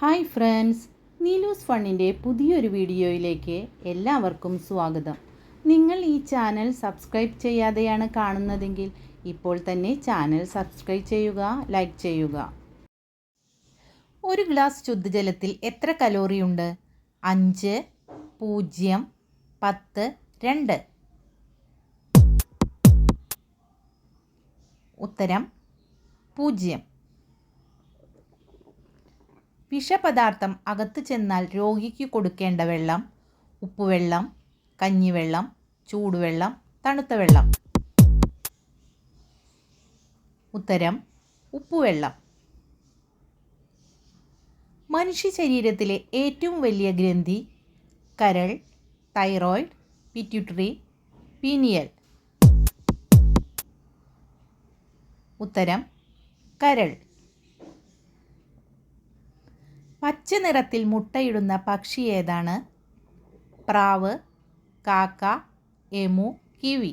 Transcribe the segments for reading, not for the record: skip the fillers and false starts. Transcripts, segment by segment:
Hi friends, നീലൂസ് ഫണ്ണിൻ്റെ പുതിയൊരു വീഡിയോയിലേക്ക് എല്ലാവർക്കും സ്വാഗതം. നിങ്ങൾ ഈ ചാനൽ സബ്സ്ക്രൈബ് ചെയ്യാതെയാണ് കാണുന്നതെങ്കിൽ ഇപ്പോൾ തന്നെ ചാനൽ സബ്സ്ക്രൈബ് ചെയ്യുക, ലൈക്ക് ചെയ്യുക. ഒരു ഗ്ലാസ് ശുദ്ധജലത്തിൽ എത്ര കലോറി ഉണ്ട്? 5, 0, 10, 2. ഉത്തരം 0. വിഷപദാർത്ഥം അകത്തു ചെന്നാൽ രോഗിക്ക് കൊടുക്കേണ്ട വെള്ളം: ഉപ്പുവെള്ളം, കഞ്ഞിവെള്ളം, ചൂടുവെള്ളം, തണുത്ത വെള്ളം. ഉത്തരം ഉപ്പുവെള്ളം. മനുഷ്യ ശരീരത്തിലെ ഏറ്റവും വലിയ ഗ്രന്ഥി: കരൾ, തൈറോയ്ഡ്, പിറ്റ്യൂട്ടറി, പീനിയൽ. ഉത്തരം കരൾ. പച്ച നിറത്തിൽ മുട്ടയിടുന്ന പക്ഷി ഏതാണ്? പ്രാവ്, കാക്ക, എമു, കിവി.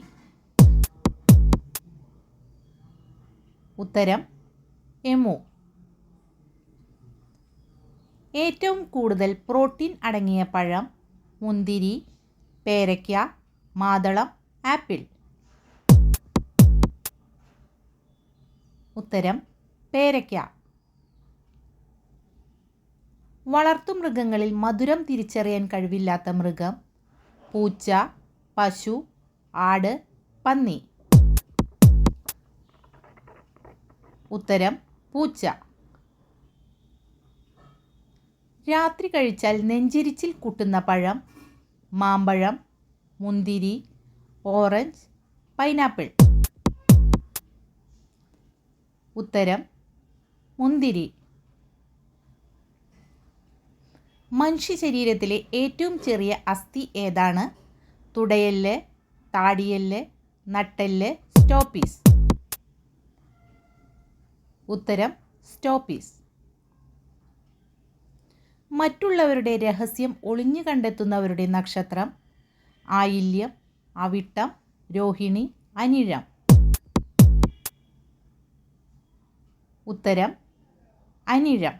ഉത്തരം എമു. ഏറ്റവും കൂടുതൽ പ്രോട്ടീൻ അടങ്ങിയ പഴം: മുന്തിരി, പേരയ്ക്ക, മാതളം, ആപ്പിൾ. ഉത്തരം പേരയ്ക്ക. വളർത്തുമൃഗങ്ങളിൽ മധുരം തിരിച്ചറിയാൻ കഴിവില്ലാത്ത മൃഗം: പൂച്ച, പശു, ആട്, പന്നി. ഉത്തരം പൂച്ച. രാത്രി കഴിച്ചാൽ നെഞ്ചിരിച്ചിൽ കൂട്ടുന്ന പഴം: മാമ്പഴം, മുന്തിരി, ഓറഞ്ച്, പൈനാപ്പിൾ. ഉത്തരം മുന്തിരി. മനുഷ്യ ശരീരത്തിലെ ഏറ്റവും ചെറിയ അസ്ഥി ഏതാണ്? തുടയെല്ല്, താടിയെല്ല്, നട്ടെല്ല്, സ്റ്റോപ്പീസ്. ഉത്തരം സ്റ്റോപ്പീസ്. മറ്റുള്ളവരുടെ രഹസ്യം ഒളിഞ്ഞു കണ്ടെത്തുന്നവരുടെ നക്ഷത്രം: ആയില്യം, അവിട്ടം, രോഹിണി, അനിഴം. ഉത്തരം അനിഴം.